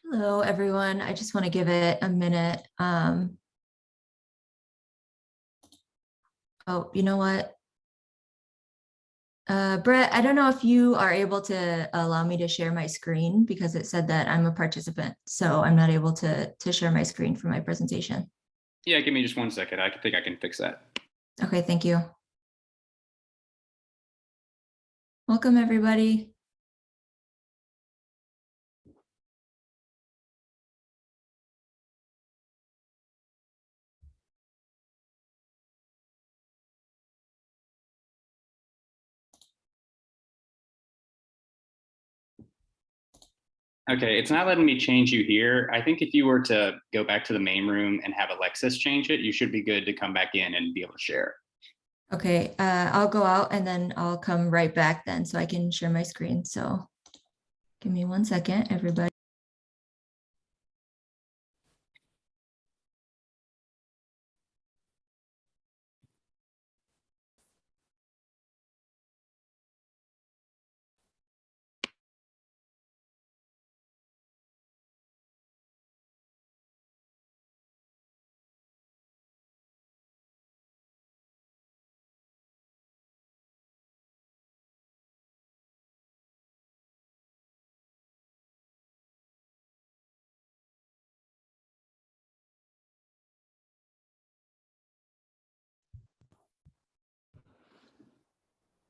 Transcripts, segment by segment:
Hello, everyone. I just want to give it a minute. Oh, you know what? Brett, I don't know if you are able to allow me to share my screen because it said that I'm a participant, so I'm not able to share my screen for my presentation. Yeah, give me just 1 second. I think I can fix that. Okay, thank you. Welcome, everybody. Okay, it's not letting me change you here. I think if you were to go back to the main room and have Alexis change it, you should be good to come back in and be able to share. Okay, I'll go out and then I'll come right back then so I can share my screen. So give me 1 second, everybody.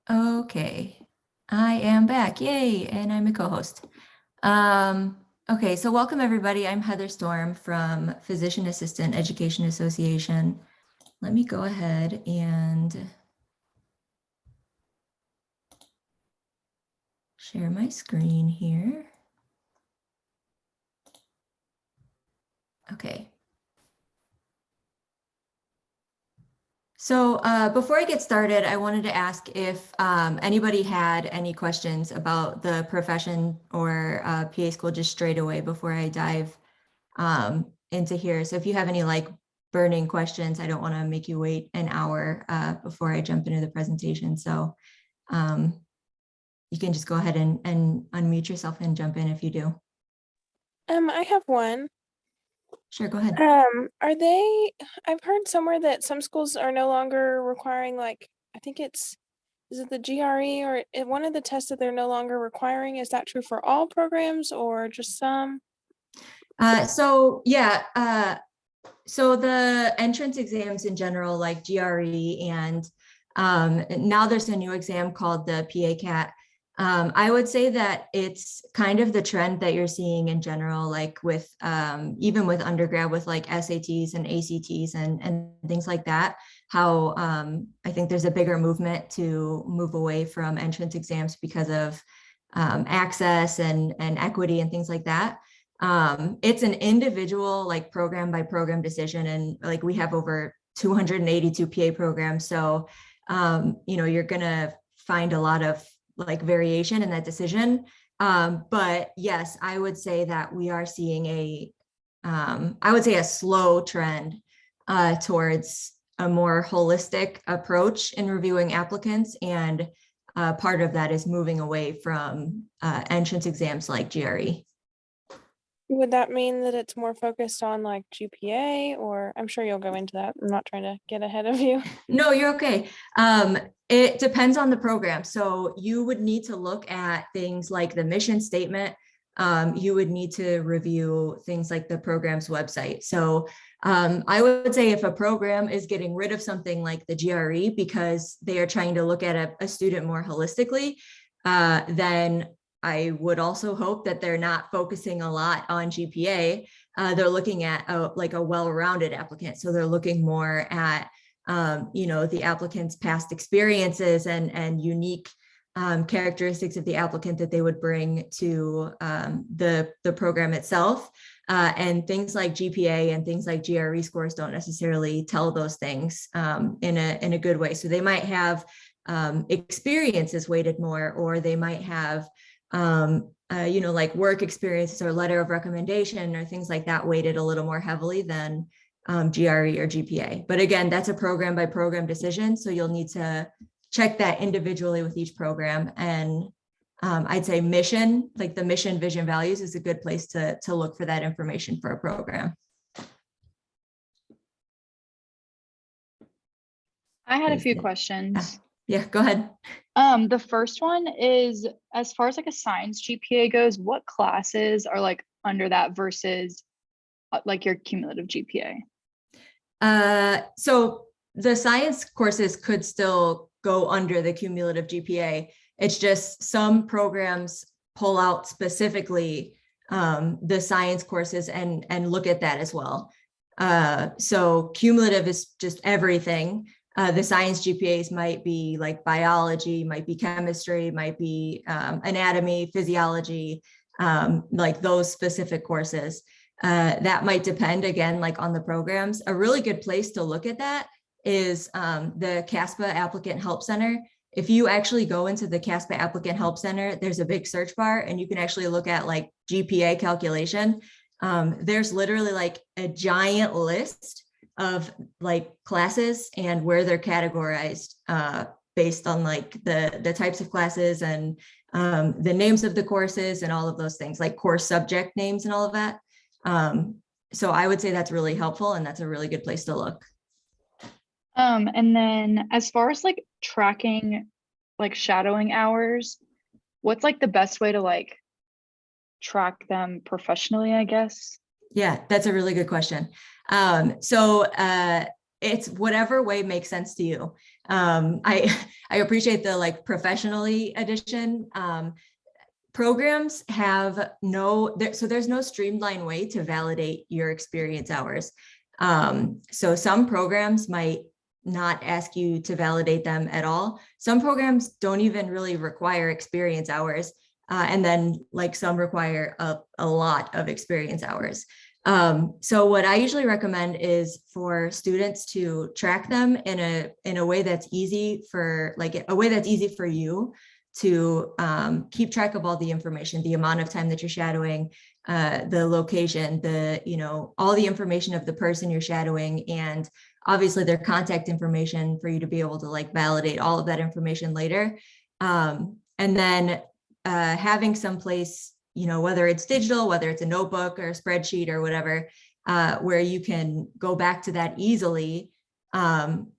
Okay, I am back. Yay, and I'm a co-host. Okay, so welcome everybody. I'm Heather Storm from Physician Assistant Education Association. Let me go ahead and share my screen here. Okay. So before I get started, I wanted to ask if anybody had any questions about the profession or PA school just straight away before I dive into here. So if you have any like burning questions, I don't want to make you wait an hour before I jump into the presentation. So you can just go ahead and unmute yourself and jump in if you do. I have one. Sure, go ahead. I've heard somewhere that some schools are no longer requiring, like, I think is it the GRE or one of the tests that they're no longer requiring? Is that true for all programs or just some? So the entrance exams in general, like GRE, and now there's a new exam called the PA-CAT. I would say that it's kind of the trend that you're seeing in general, like with even with undergrad, with like SATs and ACTs and things like that, how I think there's a bigger movement to move away from entrance exams because of access and equity and things like that. It's an individual, like program by program decision, and like we have over 282 PA programs, so you're gonna find a lot of like variation in that decision. But yes, I would say that we are seeing a slow trend towards a more holistic approach in reviewing applicants, and part of that is moving away from entrance exams like GRE. Would that mean that it's more focused on like GPA, or I'm sure you'll go into that. I'm not trying to get ahead of you. No, you're okay. It depends on the program. So you would need to look at things like the mission statement. You would need to review things like the program's website. So I would say if a program is getting rid of something like the GRE because they are trying to look at a student more holistically, then I would also hope that they're not focusing a lot on GPA. They're looking at a well-rounded applicant. So they're looking more at the applicant's past experiences and unique characteristics of the applicant that they would bring to the program itself. And things like GPA and things like GRE scores don't necessarily tell those things in a good way. So they might have experiences weighted more, or they might have like work experiences or letter of recommendation or things like that weighted a little more heavily than GRE or GPA. But again, that's a program by program decision. So you'll need to check that individually with each program and I'd say mission, like the mission, vision, values is a good place to look for that information for a program. I had a Is few it- questions. Yeah, go ahead. The first one is, as far as like a science GPA goes, what classes are like under that versus like your cumulative GPA? So the science courses could still go under the cumulative GPA. It's just some programs pull out specifically the science courses and look at that as well. So cumulative is just everything. The science GPAs might be like biology, might be chemistry, might be anatomy, physiology, like those specific courses. That might depend again, like on the programs. A really good place to look at that is the CASPA Applicant Help Center. If you actually go into the CASPA Applicant Help Center, there's a big search bar and you can actually look at like GPA calculation. There's literally like a giant list of like classes and where they're categorized based on like the types of classes and the names of the courses and all of those things, like course subject names and all of that. So I would say that's really helpful and that's a really good place to look. And then as far as like tracking like shadowing hours, what's like the best way to like track them professionally, I guess? Yeah, that's a really good question. It's whatever way makes sense to you. I appreciate the like professionally edition. Programs have so there's no streamlined way to validate your experience hours. So some programs might not ask you to validate them at all. Some programs don't even really require experience hours. And then like some require a lot of experience hours. So what I usually recommend is for students to track them in a way that's easy for you to keep track of all the information, the amount of time that you're shadowing, the location, all the information of the person you're shadowing, and obviously their contact information for you to be able to like validate all of that information later. And then having some place, whether it's digital, whether it's a notebook or a spreadsheet or whatever, where you can go back to that easily,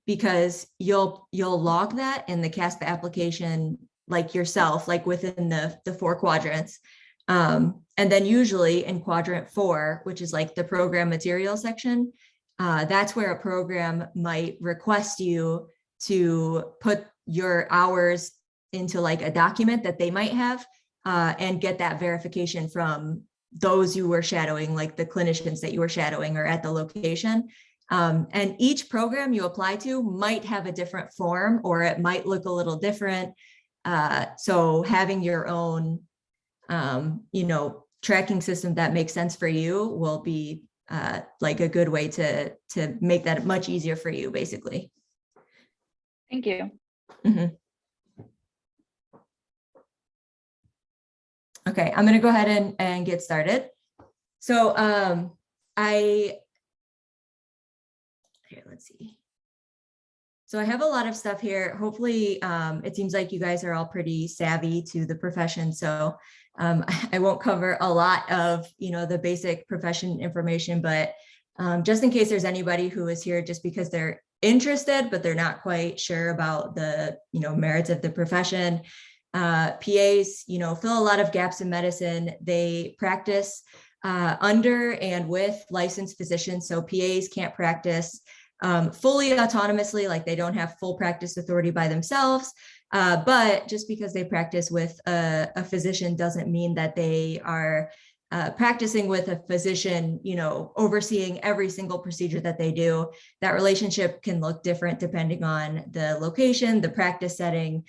because you'll log that in the CASPA application like yourself, like within the 4 quadrants. And then usually in quadrant 4, which is like the program material section, that's where a program might request you to put your hours into like a document that they might have, and get that verification from those you were shadowing, like the clinicians that you were shadowing or at the location. And each program you apply to might have a different form, or it might look a little different. So having your own, tracking system that makes sense for you will be like a good way to make that much easier for you, basically. Thank you. Mm-hmm. Okay, I'm going to go ahead and get started. So here, let's see. So I have a lot of stuff here. Hopefully, it seems like you guys are all pretty savvy to the profession. So I won't cover a lot of, the basic profession information, but just in case there's anybody who is here just because they're interested, but they're not quite sure about the, merits of the profession. PAs, fill a lot of gaps in medicine. They practice under and with licensed physicians. So PAs can't practice fully autonomously, like they don't have full practice authority by themselves. But just because they practice with a physician doesn't mean that they are practicing with a physician, overseeing every single procedure that they do. That relationship can look different depending on the location, the practice setting,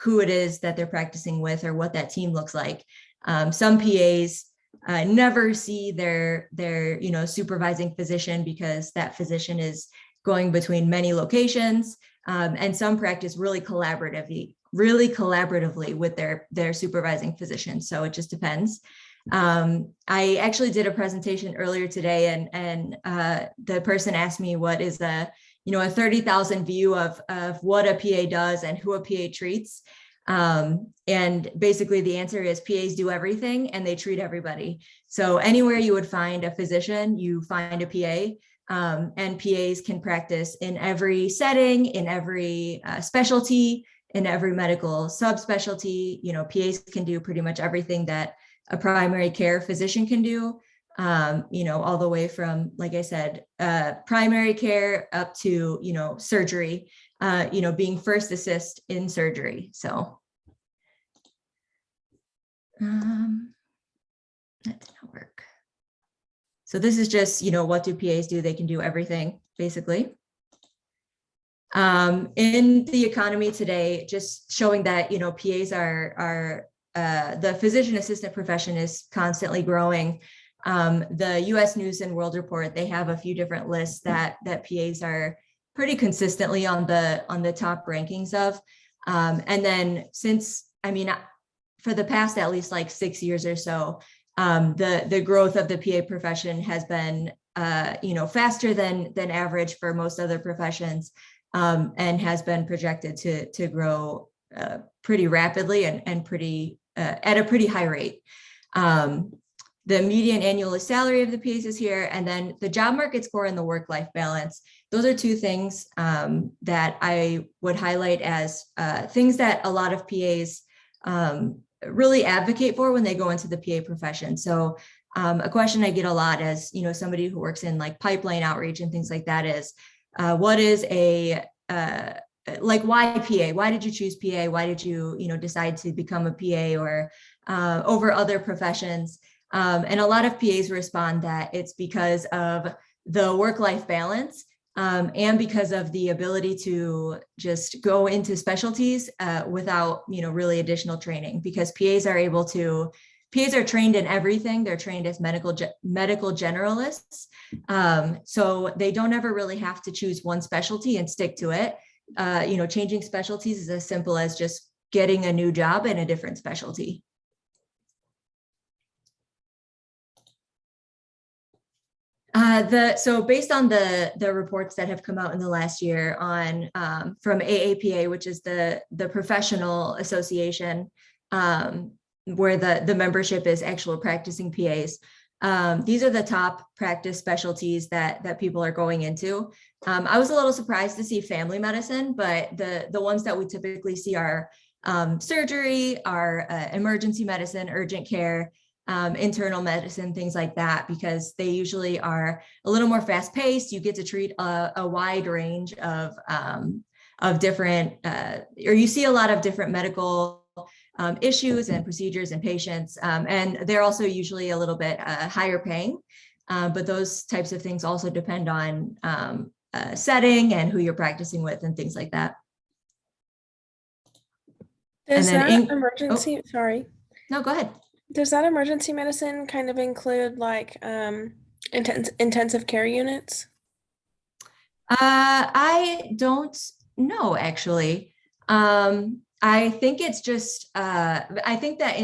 who it is that they're practicing with, or what that team looks like. Some PAs never see their supervising physician because that physician is going between many locations, and some practice really collaboratively with their supervising physician. So it just depends. I actually did a presentation earlier today, and the person asked me what is a 30,000 view of what a PA does and who a PA treats. And basically the answer is PAs do everything and they treat everybody. So anywhere you would find a physician, you find a PA. And PAs can practice in every setting, in every specialty, in every medical subspecialty. You know, PAs can do pretty much everything that a primary care physician can do, you know, all the way from, like I said, primary care up to, you know, surgery, you know, being first assist in surgery. So that did not work. So this is just, you know, what do PAs do? They can do everything, basically. In the economy today, just showing that, you know, PAs are the physician assistant profession is constantly growing. The US News and World Report, they have a few different lists that PAs are pretty consistently on the top rankings of. And then since, I mean, for the past at least like 6 years or so, the growth of the PA profession has been, you know, faster than average for most other professions, and has been projected to grow pretty rapidly and pretty at a pretty high rate. The median annual salary of the PAs is here, and then the job market score and the work-life balance. Those are two things that I would highlight as things that a lot of PAs really advocate for when they go into the PA profession. So a question I get a lot as, you know, somebody who works in like pipeline outreach and things like that is, what is a, like, why PA? Why did you choose PA? Why did you, you know, decide to become a PA or over other professions? And a lot of PAs respond that it's because of the work-life balance, and because of the ability to just go into specialties without, you know, really additional training, because PAs are trained in everything. They're trained as medical generalists. So they don't ever really have to choose one specialty and stick to it. You know, changing specialties is as simple as just getting a new job in a different specialty. So based on the reports that have come out in the last year on from AAPA, which is the professional association, where the membership is actual practicing PAs. These are the top practice specialties that people are going into. I was a little surprised to see family medicine, but the ones that we typically see are surgery, are emergency medicine, urgent care, internal medicine, things like that, because they usually are a little more fast paced. You get to treat a wide range of different, or you see a lot of different medical issues and procedures and patients. And they're also usually a little bit higher paying, but those types of things also depend on setting and who you're practicing with and things like that. Does And then that emergency, sorry. No, go ahead. Does that emergency medicine kind of include like intensive care units? I don't know, actually. I think it's just, I think that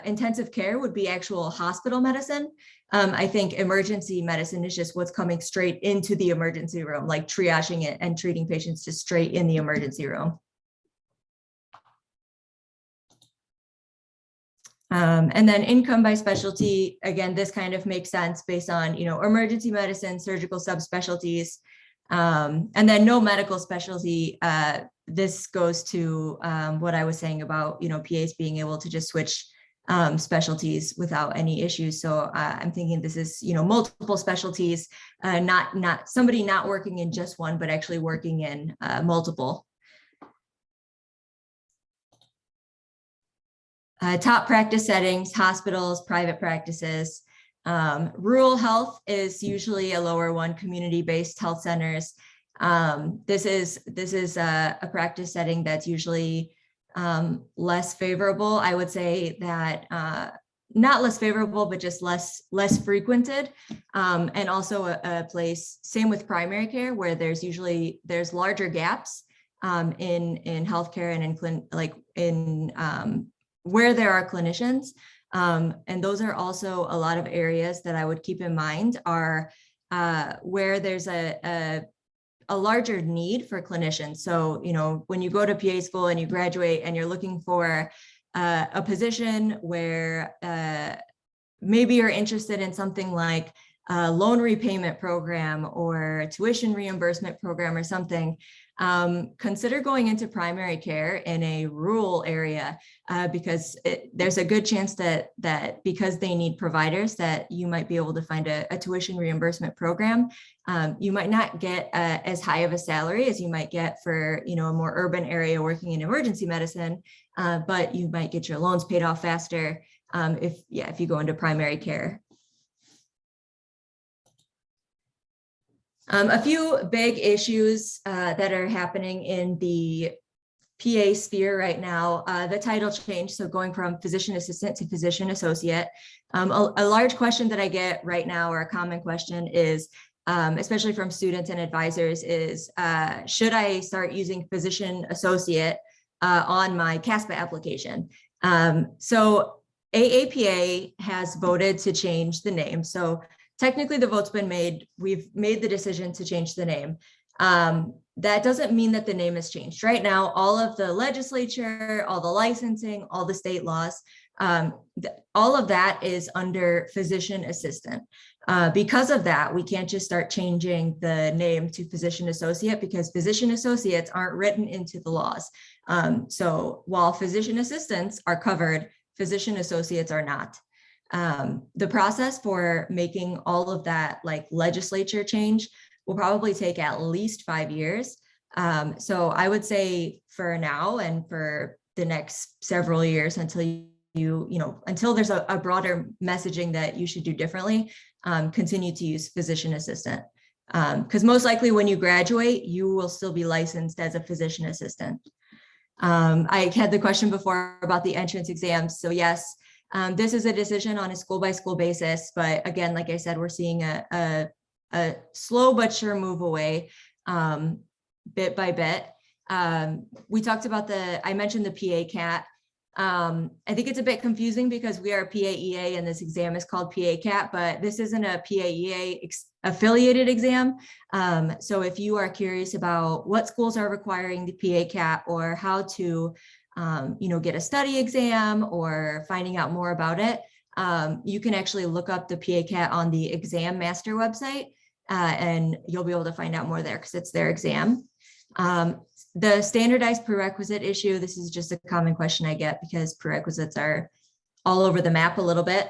intensive care would be actual hospital medicine. I think emergency medicine is just what's coming straight into the emergency room, like triaging it and treating patients just straight in the emergency room. And then income by specialty, again, this kind of makes sense based on, you know, emergency medicine, surgical subspecialties, and then no medical specialty. This goes to what I was saying about, you know, PAs being able to just switch specialties without any issues. So I'm thinking this is, you know, multiple specialties, not somebody not working in just one, but actually working in multiple. Top practice settings, hospitals, private practices. Rural health is usually a lower one, community-based health centers. This is a practice setting that's usually less favorable. I would say that not less favorable, but just less frequented. And also a place, same with primary care, where there's larger gaps in healthcare and in where there are clinicians. And those are also a lot of areas that I would keep in mind are where there's a a larger need for clinicians. So, when you go to PA school and you graduate and you're looking for a position where maybe you're interested in something like a loan repayment program or tuition reimbursement program or something, consider going into primary care in a rural area, because there's a good chance that because they need providers, that you might be able to find a tuition reimbursement program. You might not get as high of a salary as you might get for a more urban area working in emergency medicine, but you might get your loans paid off faster if you go into primary care. A few big issues that are happening in the PA sphere right now, the title change, so going from physician assistant to physician associate. A large question that I get right now, or a common question is, especially from students and advisors, is should I start using physician associate on my CASPA application? So AAPA has voted to change the name. So technically the vote's been made. We've made the decision to change the name. That doesn't mean that the name has changed. Right now, all of the legislature, all the licensing, all the state laws, all of that is under physician assistant. Because of that, we can't just start changing the name to physician associate, because physician associates aren't written into the laws. So while physician assistants are covered, physician associates are not. The process for making all of that legislature change will probably take at least 5 years. So I would say for now and for the next several years until until there's a broader messaging that you should do differently, continue to use physician assistant. Because most likely when you graduate, you will still be licensed as a physician assistant. I had the question before about the entrance exams. So yes, this is a decision on a school by school basis, but again, like I said, we're seeing a slow but sure move away, bit by bit. We talked about I mentioned the PA CAT. I think it's a bit confusing because we are PAEA and this exam is called PA CAT, but this isn't a PAEA affiliated exam. So if you are curious about what schools are requiring the PA CAT or how to get a study exam or finding out more about it, you can actually look up the PA CAT on the Exam Master website, and you'll be able to find out more there because it's their exam. The standardized prerequisite issue, this is just a common question I get because prerequisites are all over the map a little bit.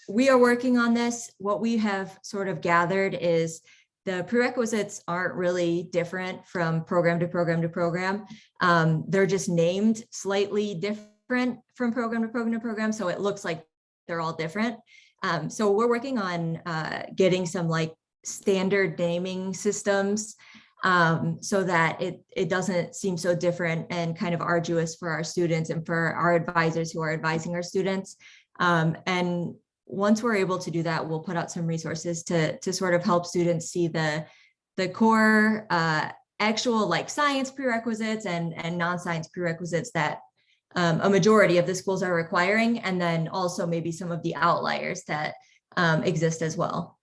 We are working on this. What we have sort of gathered is the prerequisites aren't really different from program to program to program. They're just named slightly different from program to program to program, so it looks like they're all different. So we're working on getting some standard naming systems so that it doesn't seem so different and kind of arduous for our students and for our advisors who are advising our students. And once we're able to do that, we'll put out some resources to sort of help students see the core actual science prerequisites and non-science prerequisites that a majority of the schools are requiring, and then also maybe some of the outliers that exist as well.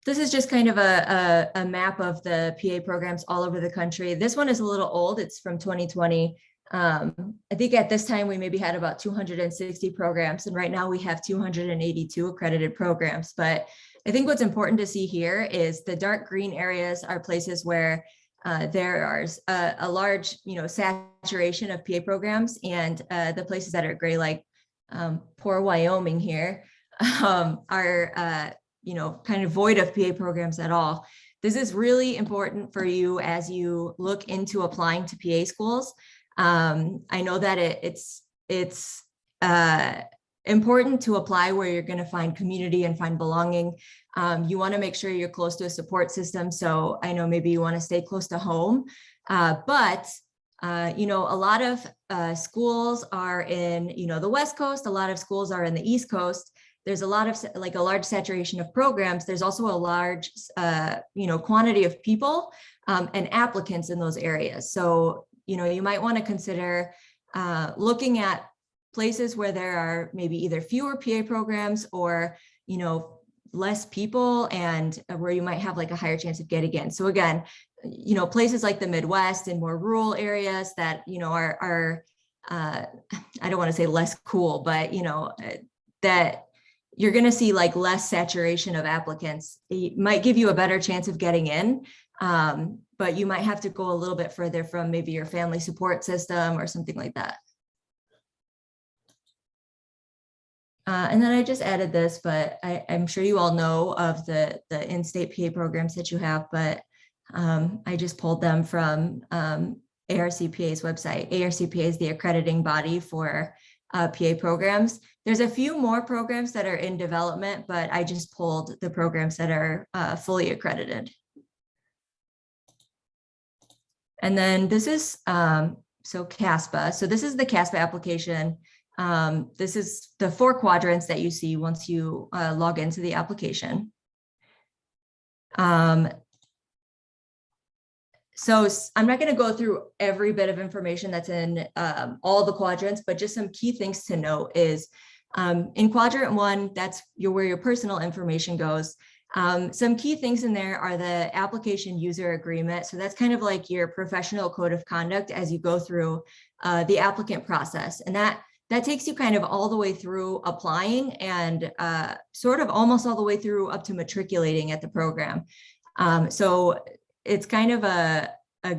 This is just kind of a map of the PA programs all over the country. This one is a little old. It's from 2020. I think at this time we maybe had about 260 programs, and right now we have 282 accredited programs. But I think what's important to see here is the dark green areas are places where there is a large, saturation of PA programs, and the places that are gray, like poor Wyoming here, are kind of void of PA programs at all. This is really important for you as you look into applying to PA schools. I know that it's important to apply where you're going to find community and find belonging. You want to make sure you're close to a support system. So I know maybe you want to stay close to home, but a lot of schools are in, the West Coast. A lot of schools are in the East Coast. There's a lot of a large saturation of programs. There's also a large, quantity of people and applicants in those areas. So, you might want to consider looking at places where there are maybe either fewer PA programs or, less people and where you might have like a higher chance of getting in. So again, places like the Midwest and more rural areas that, are I don't want to say less cool, but, that you're going to see like less saturation of applicants. It might give you a better chance of getting in, but you might have to go a little bit further from maybe your family support system or something like that. And then I just added this, but I'm sure you all know of the in-state PA programs that you have, but I just pulled them from ARCPA's website. ARCPA is the accrediting body for PA programs. There's a few more programs that are in development, but I just pulled the programs that are fully accredited. And then this is, so CASPA. So this is the CASPA application. This is the 4 quadrants that you see once you log into the application. So I'm not going to go through every bit of information that's in all the quadrants, but just some key things to note is in quadrant 1, that's where your personal information goes. Some key things in there are the application user agreement. So that's kind of like your professional code of conduct as you go through the applicant process. And that takes you kind of all the way through applying and sort of almost all the way through up to matriculating at the program. So it's kind of a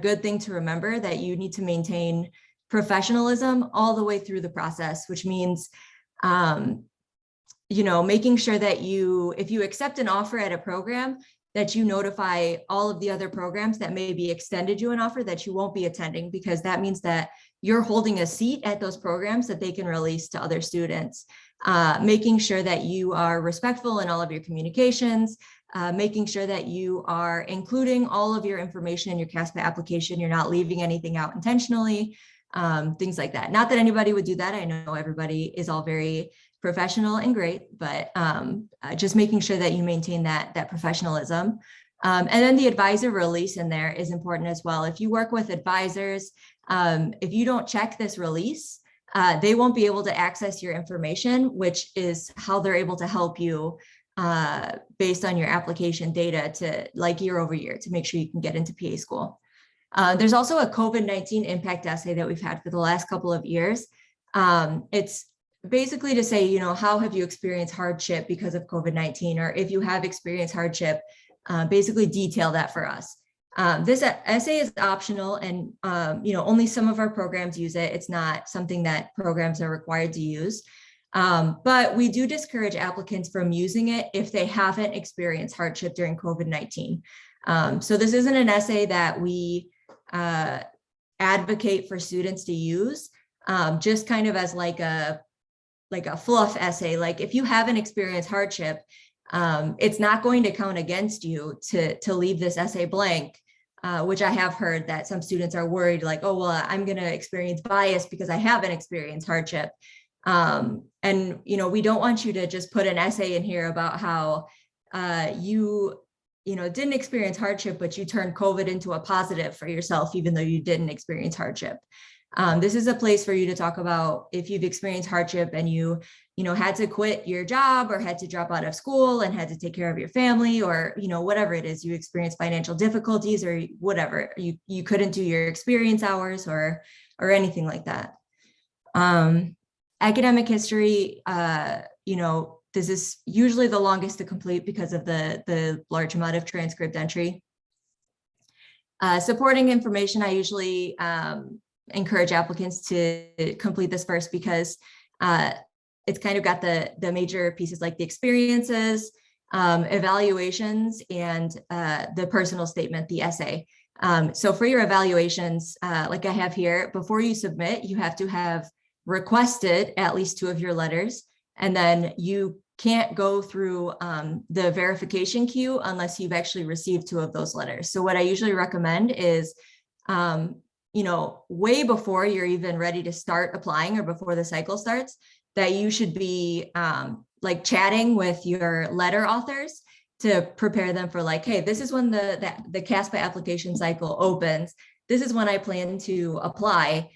good thing to remember that you need to maintain professionalism all the way through the process, which means, making sure that if you accept an offer at a program, that you notify all of the other programs that maybe extended you an offer that you won't be attending, because that means that you're holding a seat at those programs that they can release to other students. Making sure that you are respectful in all of your communications, making sure that you are including all of your information in your CASPA application. You're not leaving anything out intentionally, things like that. Not that anybody would do that. I know everybody is all very professional and great, but just making sure that you maintain that professionalism. And then the advisor release in there is important as well. If you work with advisors, if you don't check this release, they won't be able to access your information, which is how they're able to help you based on your application data to like year over year to make sure you can get into PA school. There's also a COVID-19 impact essay that we've had for the last couple of years. It's basically to say, how have you experienced hardship because of COVID-19, or if you have experienced hardship, basically detail that for us. This essay is optional and, only some of our programs use it. It's not something that programs are required to use. But we do discourage applicants from using it if they haven't experienced hardship during COVID-19. So this isn't an essay that we advocate for students to use, just kind of as like a fluff essay. Like if you haven't experienced hardship, it's not going to count against you to leave this essay blank, which I have heard that some students are worried like, oh, well, I'm going to experience bias because I haven't experienced hardship. And, we don't want you to just put an essay in here about how you didn't experience hardship, but you turned COVID into a positive for yourself, even though you didn't experience hardship. This is a place for you to talk about if you've experienced hardship and you had to quit your job or had to drop out of school and had to take care of your family, or, whatever it is, you experienced financial difficulties or whatever, you couldn't do your experience hours or anything like that. Academic history, this is usually the longest to complete because of the large amount of transcript entry. Supporting information, I usually encourage applicants to complete this first because it's kind of got the major pieces like the experiences, evaluations, and the personal statement, the essay. So for your evaluations, like I have here, before you submit, you have to have requested at least 2 of your letters, and then you can't go through the verification queue unless you've actually received 2 of those letters. So what I usually recommend is, way before you're even ready to start applying or before the cycle starts, that you should be like chatting with your letter authors to prepare them for like, hey, this is when the CASPA application cycle opens. This is when I plan to apply.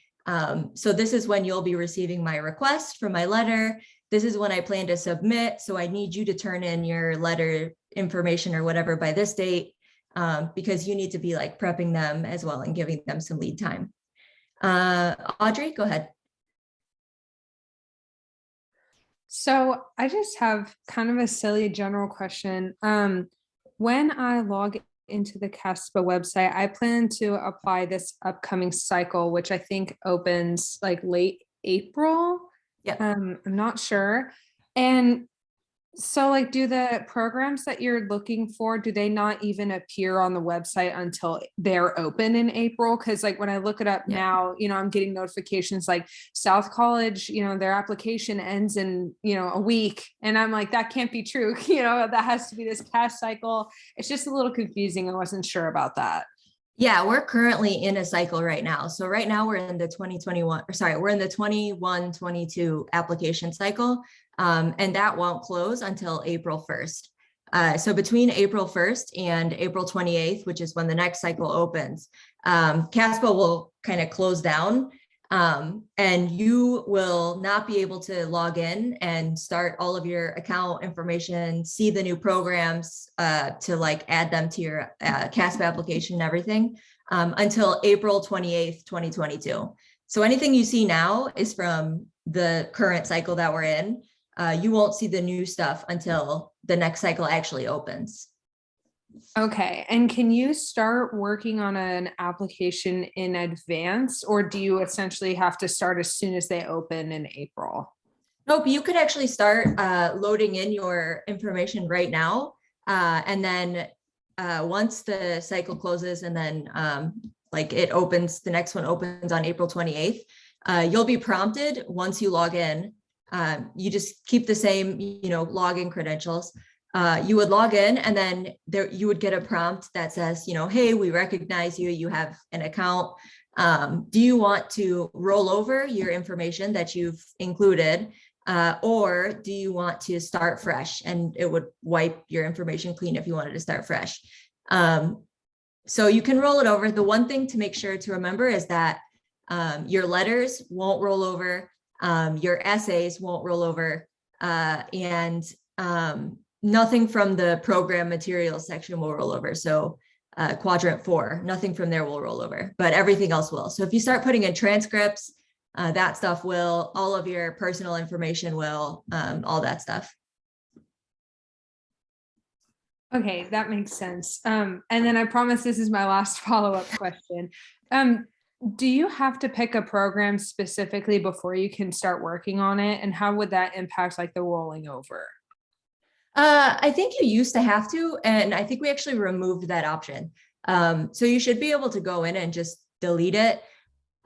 So this is when you'll be receiving my request for my letter. this is when I plan to submit. So I need you to turn in your letter information or whatever by this date, because you need to be like prepping them as well and giving them some lead time. Audrey, go ahead. So I just have kind of a silly general question. When I log into the CASPA website, I plan to apply this upcoming cycle, which I think opens like late April. Yeah. I'm not sure. And so like, do the programs that you're looking for, do they not even appear on the website until they're open in April? Because like when I look it up Yeah. now, I'm getting notifications like South College, their application ends in, a week. And I'm like, that can't be true. That has to be this past cycle. It's just a little confusing. I wasn't sure about that. Yeah, we're currently in a cycle right now. So right now we're in the 21-22 application cycle. And that won't close until April 1st. So between April 1st and April 28th, which is when the next cycle opens, CASPA will kind of close down, and you will not be able to log in and start all of your account information, see the new programs, to like add them to your CASPA application and everything, until April 28th, 2022. So anything you see now is from the current cycle that we're in. You won't see the new stuff until the next cycle actually opens. Okay. And can you start working on an application in advance, or do you essentially have to start as soon as they open in April? Nope, you could actually start loading in your information right now. And then once the cycle closes and then like it opens, the next one opens on April 28th, you'll be prompted once you log in. You just keep the same, login credentials. You would log in, and then there you would get a prompt that says, hey, we recognize you, you have an account. Do you want to roll over your information that you've included, or do you want to start fresh? And it would wipe your information clean if you wanted to start fresh. So you can roll it over. The one thing to make sure to remember is that your letters won't roll over. Your essays won't roll over, and nothing from the program materials section will roll over. So quadrant 4, nothing from there will roll over, but everything else will. So if you start putting in transcripts, that stuff will, all of your personal information will, all that stuff. Okay, that makes sense. And then I promise this is my last follow-up question. Do you have to pick a program specifically before you can start working on it? And how would that impact like the rolling over? I think you used to have to, and I think we actually removed that option. So you should be able to go in and just delete it.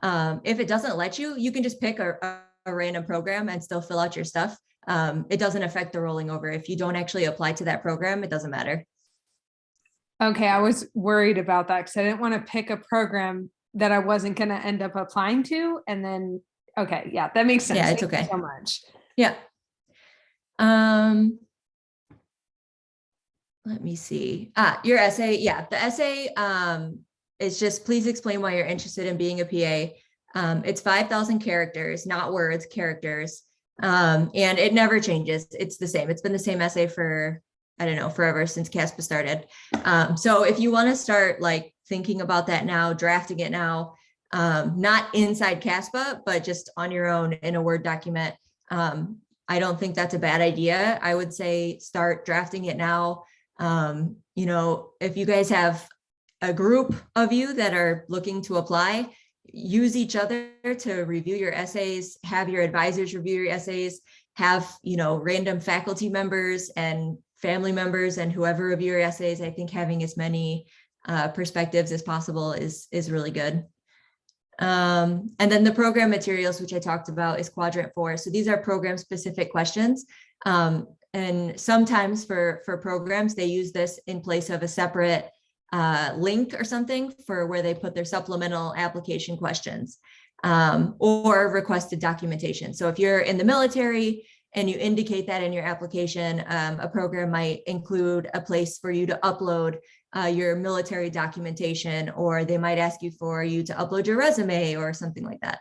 If it doesn't let you, you can just pick a random program and still fill out your stuff. It doesn't affect the rolling over. If you don't actually apply to that program, it doesn't matter. Okay, I was worried about that because I didn't want to pick a program that I wasn't going to end up applying to. And then, okay, yeah, that makes sense. Yeah, it's Thank you okay. so much. Yeah. Let me see. Your essay. Yeah, the essay is just, please explain why you're interested in being a PA. It's 5,000 characters, not words, characters. And it never changes. It's the same. It's been the same essay for, I don't know, forever, since CASPA started. So if you want to start like thinking about that now, drafting it now, not inside CASPA, but just on your own in a Word document, I don't think that's a bad idea. I would say start drafting it now. If you guys have a group of you that are looking to apply, use each other to review your essays, have your advisors review your essays, have, random faculty members and family members and whoever review your essays. I think having as many perspectives as possible is really good. And then the program materials, which I talked about, is quadrant 4. So these are program specific questions. And sometimes for programs, they use this in place of a separate link or something for where they put their supplemental application questions, or requested documentation. So if you're in the military and you indicate that in your application, a program might include a place for you to upload your military documentation, or they might ask you for you to upload your resume or something like that.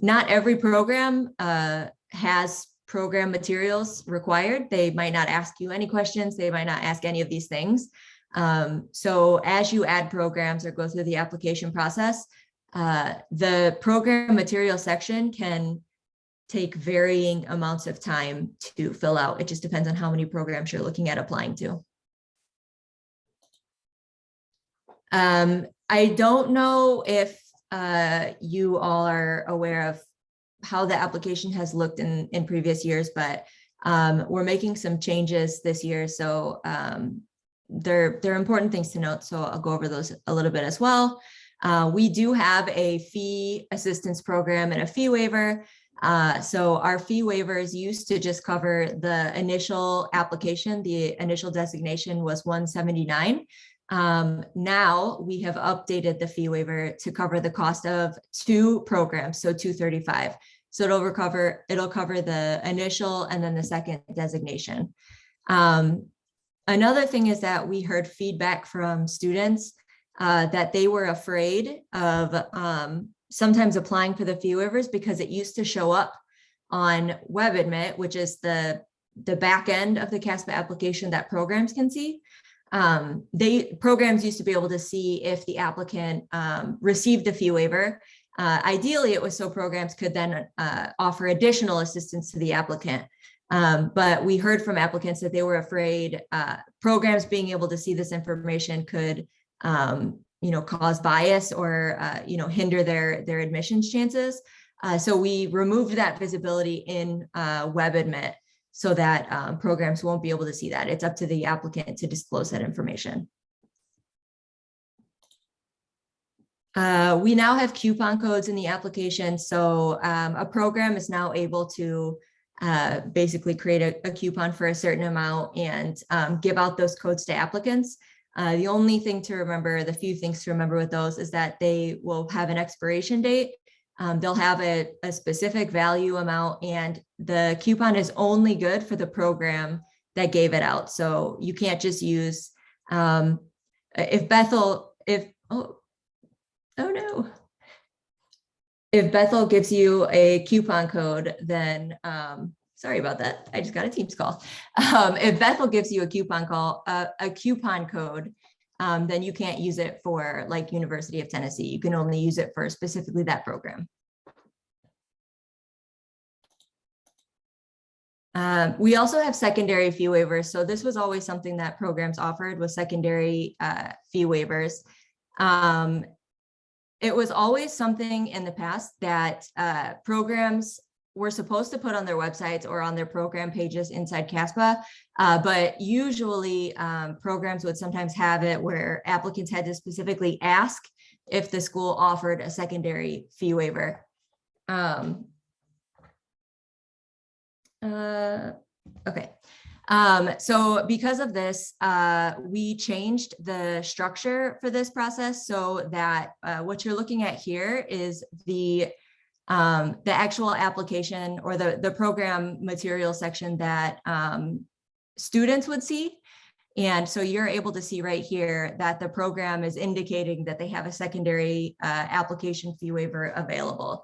Not every program has program materials required. They might not ask you any questions. They might not ask any of these things. So as you add programs or go through the application process, the program material section can take varying amounts of time to fill out. It just depends on how many programs you're looking at applying to. I don't know if you all are aware of how the application has looked in previous years, but we're making some changes this year. So they're important things to note. So I'll go over those a little bit as well. We do have a fee assistance program and a fee waiver. So our fee waivers used to just cover the initial application. The initial designation was $179. Now we have updated the fee waiver to cover the cost of 2 programs, so $235. So it'll cover the initial and then the second designation. Another thing is that we heard feedback from students that they were afraid of sometimes applying for the fee waivers because it used to show up on WebAdmit, which is the back end of the CASPA application that programs can see. Programs used to be able to see if the applicant received the fee waiver. Ideally, it was so programs could then offer additional assistance to the applicant. But we heard from applicants that they were afraid programs being able to see this information could cause bias or hinder their admissions chances. So we removed that visibility in WebAdmit so that programs won't be able to see that. It's up to the applicant to disclose that information. We now have coupon codes in the application. So a program is now able to basically create a coupon for a certain amount and give out those codes to applicants. The only thing to remember, the few things to remember with those is that they will have an expiration date. They'll have a specific value amount, and the coupon is only good for the program that gave it out. So you can't just use, if Bethel gives you a coupon code, then, sorry about that. I just got a Teams call. If Bethel gives you a coupon code, then you can't use it for like University of Tennessee. You can only use it for specifically that program. We also have secondary fee waivers. So this was always something that programs offered, was secondary fee waivers. It was always something in the past that programs were supposed to put on their websites or on their program pages inside CASPA, but usually programs would sometimes have it where applicants had to specifically ask if the school offered a secondary fee waiver. Okay. So because of this, we changed the structure for this process so that what you're looking at here is the actual application or the program material section that students would see. And so you're able to see right here that the program is indicating that they have a secondary application fee waiver available.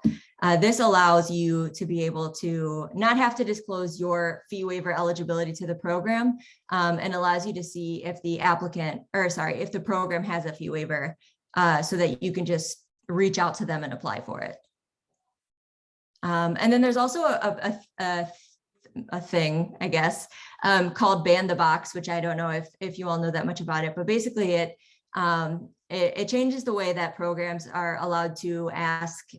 This allows you to be able to not have to disclose your fee waiver eligibility to the program, and allows you to see if the if the program has a fee waiver, so that you can just reach out to them and apply for it. And then there's also a thing, I guess, called Ban the Box, which I don't know if you all know that much about it, but basically it changes the way that programs are allowed to ask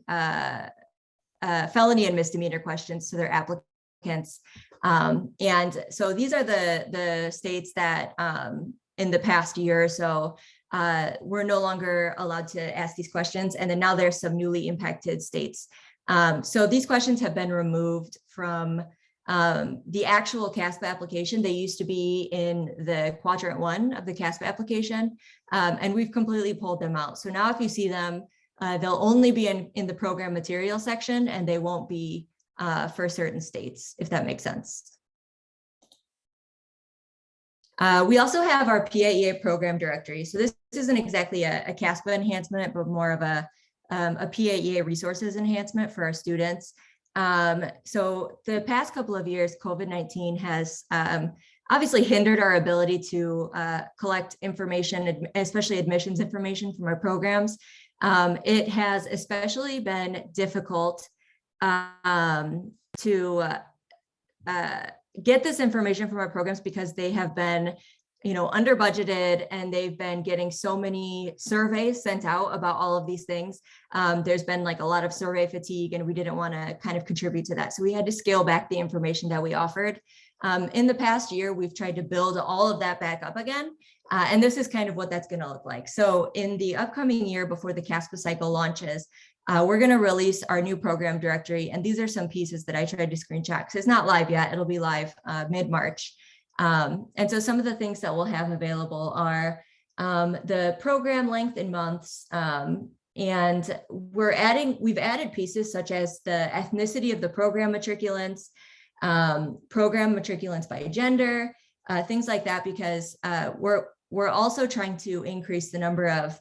felony and misdemeanor questions to their applicants. And so these are the states that in the past year or so, we're no longer allowed to ask these questions. And then now there's some newly impacted states. So these questions have been removed from the actual CASPA application. They used to be in the quadrant 1 of the CASPA application, and we've completely pulled them out. So now if you see them, they'll only be in the program material section, and they won't be for certain states, if that makes sense. We also have our PAEA program directory. So this isn't exactly a CASPA enhancement, but more of a PAEA resources enhancement for our students. So the past couple of years, COVID-19 has obviously hindered our ability to collect information, especially admissions information from our programs. It has especially been difficult to get this information from our programs because they have been, under budgeted, and they've been getting so many surveys sent out about all of these things. There's been like a lot of survey fatigue, and we didn't want to kind of contribute to that. So we had to scale back the information that we offered. In the past year, we've tried to build all of that back up again. And this is kind of what that's going to look like. So in the upcoming year, before the CASPA cycle launches, we're going to release our new program directory. And these are some pieces that I tried to screenshot because it's not live yet. It'll be live mid-March. And so some of the things that we'll have available are the program length in months. And we've added pieces such as the ethnicity of the program matriculants, program matriculants by gender, things like that, because we're also trying to increase the number of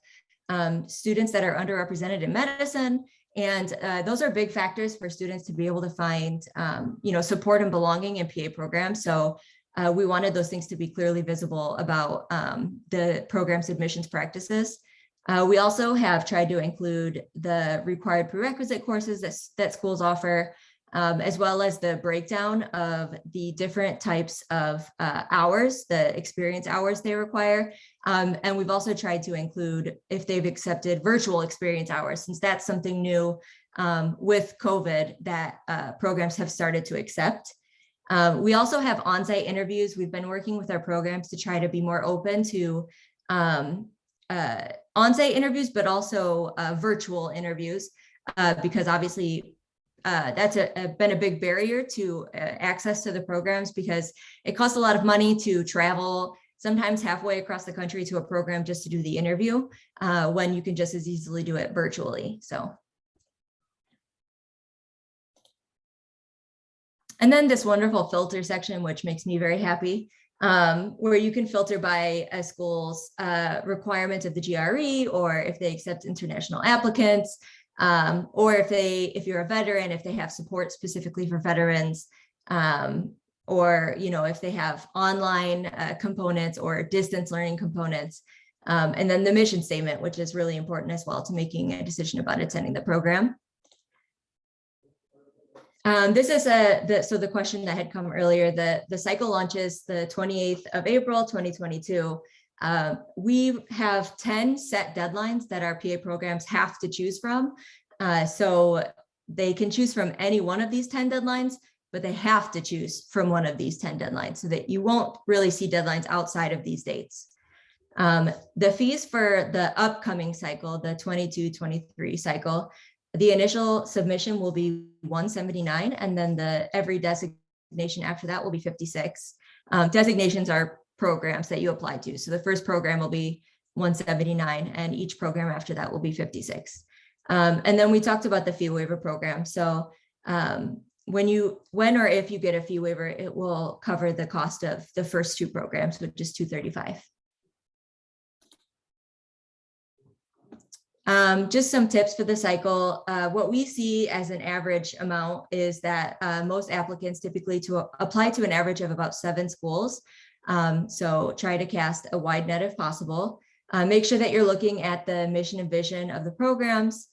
students that are underrepresented in medicine. And those are big factors for students to be able to find, support and belonging in PA programs. So we wanted those things to be clearly visible about the program's admissions practices. We also have tried to include the required prerequisite courses that schools offer, as well as the breakdown of the different types of hours, the experience hours they require. And we've also tried to include if they've accepted virtual experience hours, since that's something new with COVID that programs have started to accept. We also have on-site interviews. We've been working with our programs to try to be more open to on-site interviews, but also virtual interviews, because obviously that's been a big barrier to access to the programs, because it costs a lot of money to travel, sometimes halfway across the country to a program just to do the interview, when you can just as easily do it virtually. So. And then this wonderful filter section, which makes me very happy, where you can filter by a school's requirement of the GRE, or if they accept international applicants, or if you're a veteran, if they have support specifically for veterans, or if they have online components or distance learning components. And then the mission statement, which is really important as well to making a decision about attending the program. This is the question that had come earlier. The cycle launches the 28th of April, 2022. We have 10 set deadlines that our PA programs have to choose from. So they can choose from any one of these 10 deadlines, but they have to choose from one of these 10 deadlines, so that you won't really see deadlines outside of these dates. The fees for the upcoming cycle, the 22-23 cycle, the initial submission will be $179, and then every designation after that will be $56. Designations are programs that you apply to. So the first program will be $179, and each program after that will be $56. And then we talked about the fee waiver program. So when or if you get a fee waiver, it will cover the cost of the first two programs, which is $235. Just some tips for the cycle. What we see as an average amount is that most applicants typically apply to an average of about 7 schools. So try to cast a wide net if possible. Make sure that you're looking at the mission and vision of the programs,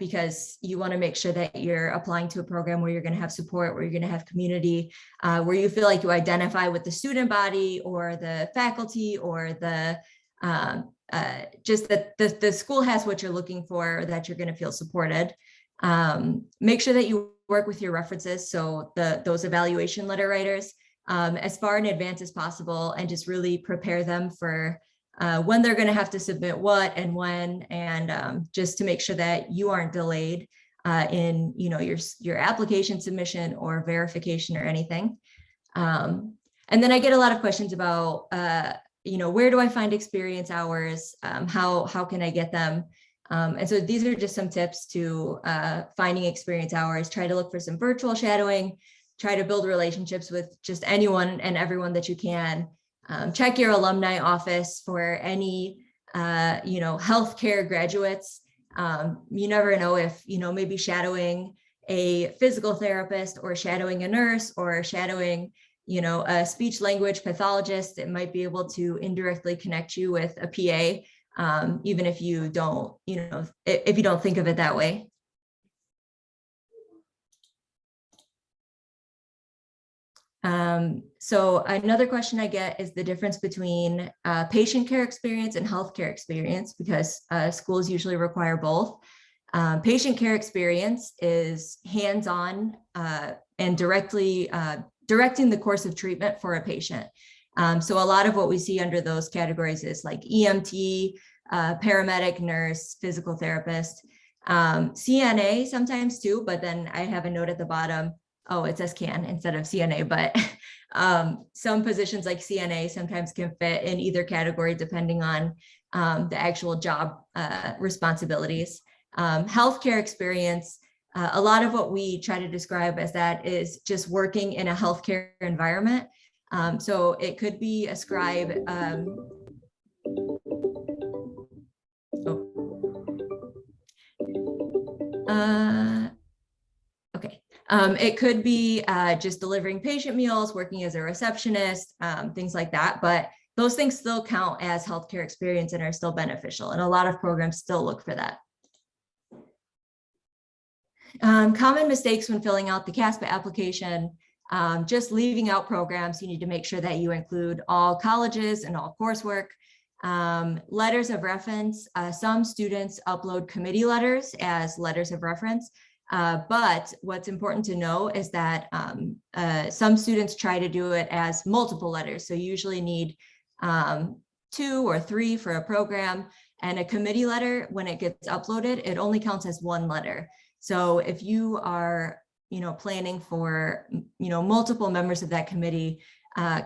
because you want to make sure that you're applying to a program where you're going to have support, where you're going to have community, where you feel like you identify with the student body or the faculty, or the just that the school has what you're looking for, that you're going to feel supported. Make sure that you work with your references, so those evaluation letter writers, as far in advance as possible, and just really prepare them for when they're going to have to submit what and when, and just to make sure that you aren't delayed in your application submission or verification or anything. And then I get a lot of questions about where do I find experience hours? How can I get them? And so these are just some tips to finding experience hours. Try to look for some virtual shadowing. Try to build relationships with just anyone and everyone that you can. Check your alumni office for any healthcare graduates. You never know if maybe shadowing a physical therapist or shadowing a nurse or shadowing, a speech language pathologist, it might be able to indirectly connect you with a PA, even if you don't, if you don't think of it that way. So another question I get is the difference between patient care experience and healthcare experience, because schools usually require both. Patient care experience is hands-on and directly directing the course of treatment for a patient. So a lot of what we see under those categories is like EMT, paramedic, nurse, physical therapist, CNA sometimes too, but then I have a note at the bottom. Oh, it says CAN instead of CNA, but some positions like CNA sometimes can fit in either category depending on the actual job responsibilities. Healthcare experience, a lot of what we try to describe as that is just working in a healthcare environment. So it could be a scribe. Okay. It could be just delivering patient meals, working as a receptionist, things like that. But those things still count as healthcare experience and are still beneficial. And a lot of programs still look for that. Common mistakes when filling out the CASPA application, just leaving out programs. You need to make sure that you include all colleges and all coursework. Letters of reference. Some students upload committee letters as letters of reference. But what's important to know is that some students try to do it as multiple letters. So you usually need 2 or 3 for a program, and a committee letter, when it gets uploaded, it only counts as 1 letter. So if you are, planning for, multiple members of that committee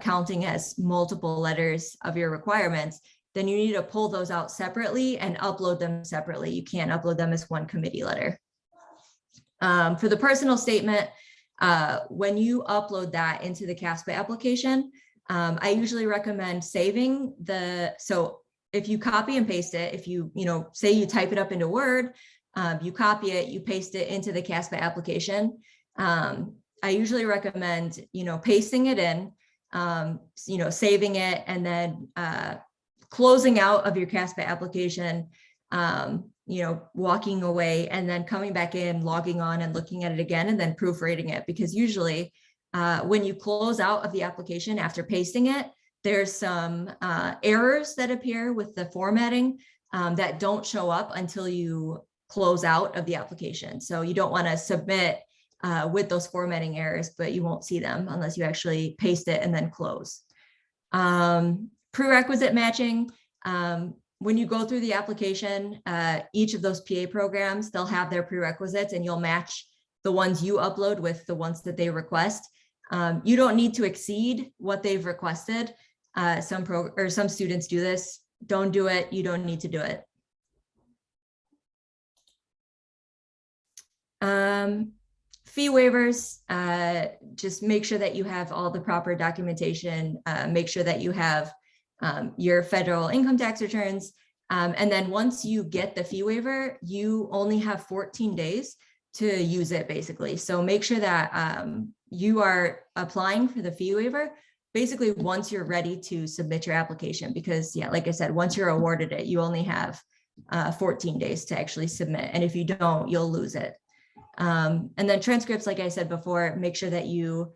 counting as multiple letters of your requirements, then you need to pull those out separately and upload them separately. You can't upload them as 1 committee letter. For the personal statement, when you upload that into the CASPA application, I usually recommend saving so if you copy and paste it, if you, say you type it up into Word, you copy it, you paste it into the CASPA application. I usually recommend, pasting it in, saving it, and then closing out of your CASPA application, walking away and then coming back in, logging on and looking at it again, and then proofreading it. Because usually when you close out of the application after pasting it, there's some errors that appear with the formatting that don't show up until you close out of the application. So you don't want to submit with those formatting errors, but you won't see them unless you actually paste it and then close. Prerequisite matching. When you go through the application, each of those PA programs, they'll have their prerequisites, and you'll match the ones you upload with the ones that they request. You don't need to exceed what they've requested. Some students do this. Don't do it. You don't need to do it. Fee waivers, just make sure that you have all the proper documentation, make sure that you have your federal income tax returns. And then once you get the fee waiver, you only have 14 days to use it, basically. So make sure that you are applying for the fee waiver basically once you're ready to submit your application, because like I said, once you're awarded it, you only have 14 days to actually submit. And if you don't, you'll lose it. And then transcripts, like I said before, make sure that you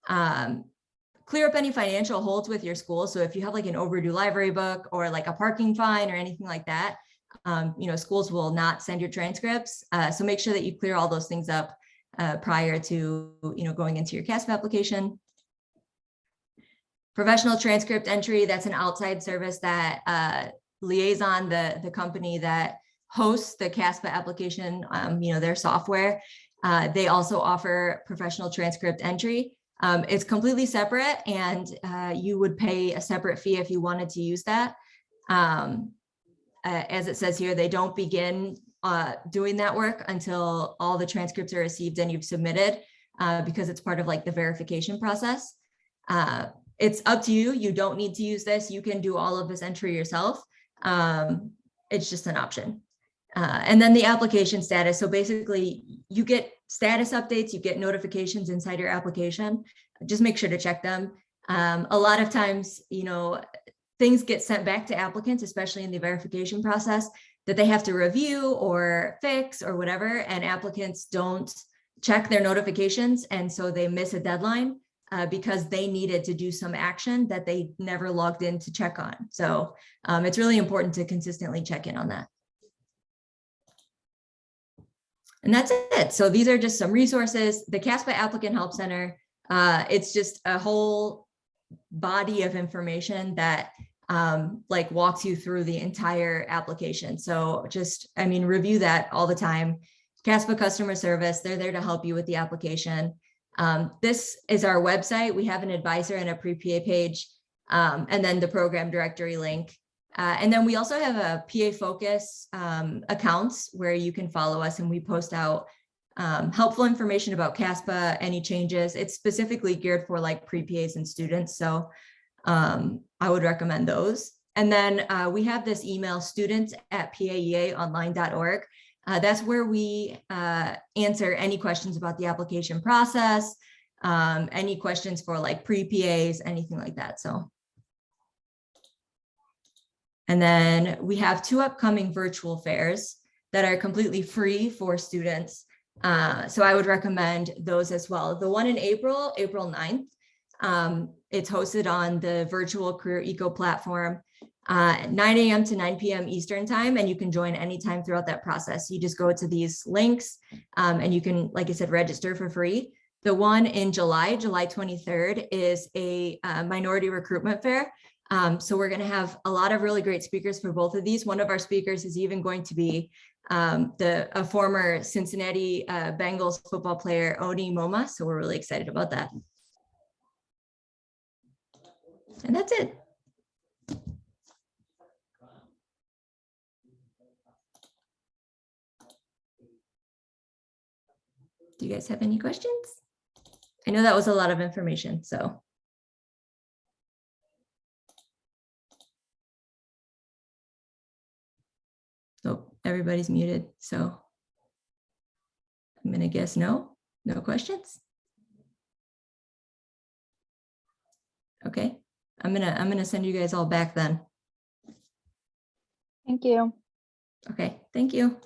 clear up any financial holds with your school. So if you have like an overdue library book or like a parking fine or anything like that, schools will not send your transcripts. So make sure that you clear all those things up prior to, going into your CASPA application. Professional transcript entry, that's an outside service that Liaison, the company that hosts the CASPA application, their software, they also offer professional transcript entry. It's completely separate, and you would pay a separate fee if you wanted to use that. As it says here, they don't begin doing that work until all the transcripts are received and you've submitted, because it's part of like the verification process. It's up to you. You don't need to use this. You can do all of this entry yourself. It's just an option. And then the application status. So basically you get status updates, you get notifications inside your application. Just make sure to check them. A lot of times, you know, things get sent back to applicants, especially in the verification process, that they have to review or fix or whatever, and applicants don't check their notifications. And so they miss a deadline because they needed to do some action that they never logged in to check on. So it's really important to consistently check in on that. And that's it. So these are just some resources. The CASPA Applicant Help Center, it's just a whole body of information that like walks you through the entire application. So just, I mean, review that all the time. CASPA customer service, they're there to help you with the application. This is our website. We have an advisor and a pre-PA page, and then the program directory link. And then we also have a PA Focus accounts where you can follow us, and we post out helpful information about CASPA, any changes. It's specifically geared for like pre-PAs and students. So I would recommend those. And then we have this email, students@paeaonline.org. That's where we answer any questions about the application process, any questions for like pre-PAs, anything like that. So. And then we have 2 upcoming virtual fairs that are completely free for students. So I would recommend those as well. The one in April 9th, it's hosted on the virtual Career Eco platform, 9 a.m. to 9 p.m. Eastern time, and you can join anytime throughout that process. You just go to these links and you can, like I said, register for free. The one in July 23rd, is a minority recruitment fair. So we're going to have a lot of really great speakers for both of these. One of our speakers is even going to be a former Cincinnati Bengals football player, Oni Moma. So we're really excited about that. And that's it. Do you guys have any questions? I know that was a lot of information, so. Oh, everybody's muted, so I'm gonna guess no questions. Okay, I'm gonna send you guys all back then. Thank you. Okay, thank you.